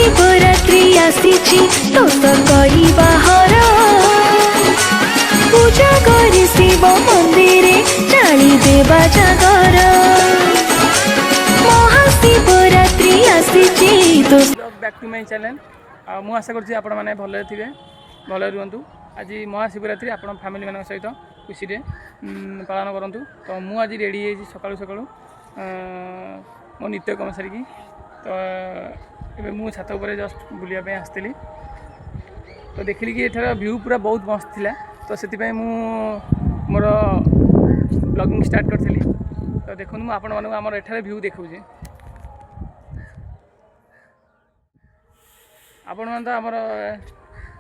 महाशिवरात्रि आसीची तो कई बाहर पूजा करी शिव मंदिर जाली देवा जागर महाशिवरात्रि आसीची तो बैक टू माय चैनल मु आशा करुँच आपण मैंने भले थे भले रुहतु आज महाशिवरात्रि आप फैमिली मान सहित खुशी पालन करूँ तो मु आज रेडी सकालू सकालू मो नित्यकर्म सारिकी तो ये मु छात उपर जस्ट बुलापी आसती तो देखिली कि एठार व्यू पूरा बहुत मस्त थिला तो से मोर ब्लॉगिंग स्टार्ट करी तो देखो मुझे आपण मानक आम एठार व्यू देखा आपण मैंने तो आमर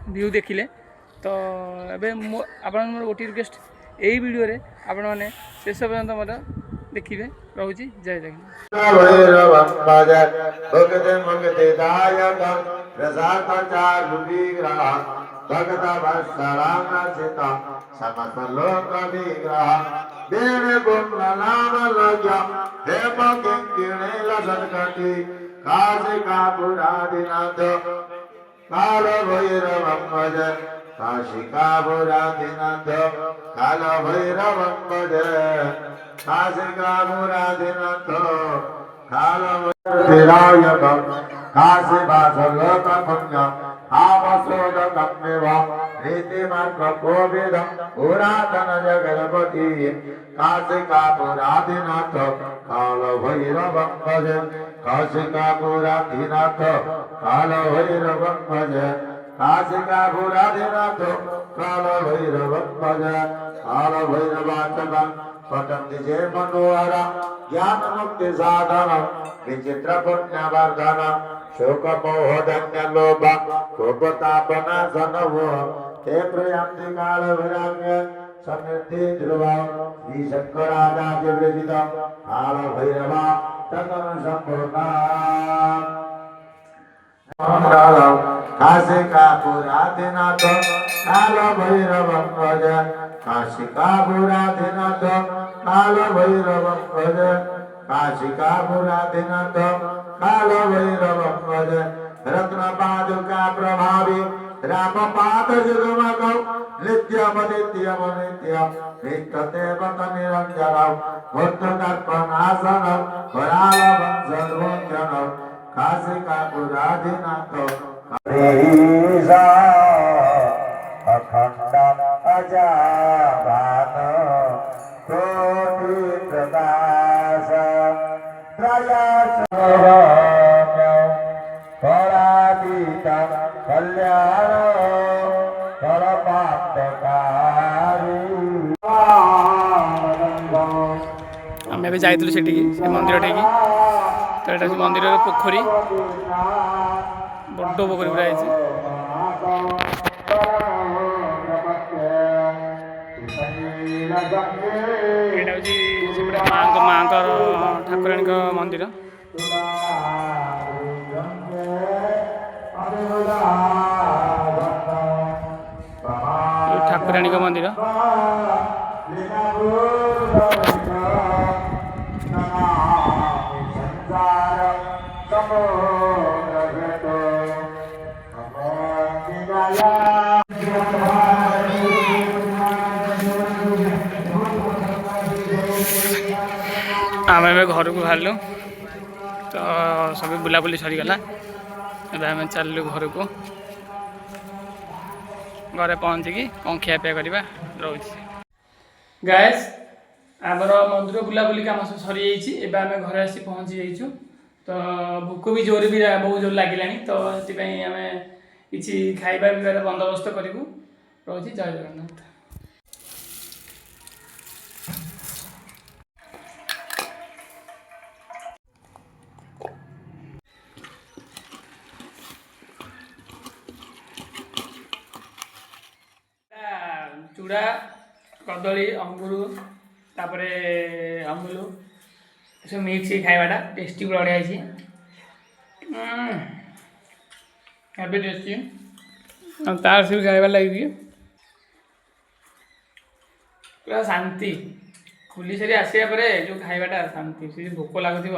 व्यू देखिले तो एवं आपण गोटे रिक्वेस्ट यही वीडियो रे आपण मैंने शेष पर्यंत मत देखिए रोची जय काल भैरवं भज काशिकापुराधिनाथ काल भैरवं भज काशिकापुराधिनाथ काल भैरवं काशीवासलोकपुण्यम् आपसोदकमेव नीतिमार्गकोविदं पुरातन जगन्पति काशिकापुराधिनाथ काल भैरवं भज काशिकापुराधिनाथ काल भैरवं भज काशिकापुराधिनाथ काल भैरवं भज काल भैरवाचलं पठन्ति जे मनोहर ज्ञान मुक्ति साधन विचित्र पुण्यवर्धन शोक मोह धन्य लोभ कोपतापनाशन ते प्रयान्ति काल भैरव्य समृद्धि ध्रुव श्री शंकराचार्य विरचित काल भैरव तदन संपूर्ण काशिकापुराधिनाथ काल भैरवं भज काशिकापुराधिनाथ काल भैरवं भज काशिकापुराधिनाथ काल भैरवं भज रत्न पादुका प्रभावी राम पाद जुगमगौ नित्यम नित्यम नित्यम नित्यदेवत निरंजनौ बुद्धदर्पणासनौ करालवं सर्वोज्जनौ काशिकापुराधिनाथ हरिसा अखंड अजावान कोटि प्रकाश त्रयसरम्य परातीत कल्याण परमात्मकारी आम ए जाइलु से मंदिर टे तो ये मंदिर पोखरी बड़ पोखरी पूरा माँ ठाकुराणी मंदिर ठाकुराणी मंदिर आम ए घर को बाहर तो सब बुलाबुली सरीगला एम चलू घर को घरे पहुँचिकी कौन खियापिया करवा रोच गैस आमर मंदिर बुलाबुली कम सब सरी जाइए आम घर आसी पहुँची जाइछु तो भोक भी जोर भी बहुत जोर लगे तो ये आम कि खाଇବା ପିଇବାର बंदोबस्त करूँ रोच जय जगन्नाथ। चूड़ा कदली अंगूर तापर अमूल सब मिक्स खाइबाटा टेस्टी बढ़िया है टेस्टी तार सब खाइबा लगे पूरा शांति खुली सारी आसिया पर जो खाइबाटा शांति से भोक लगुव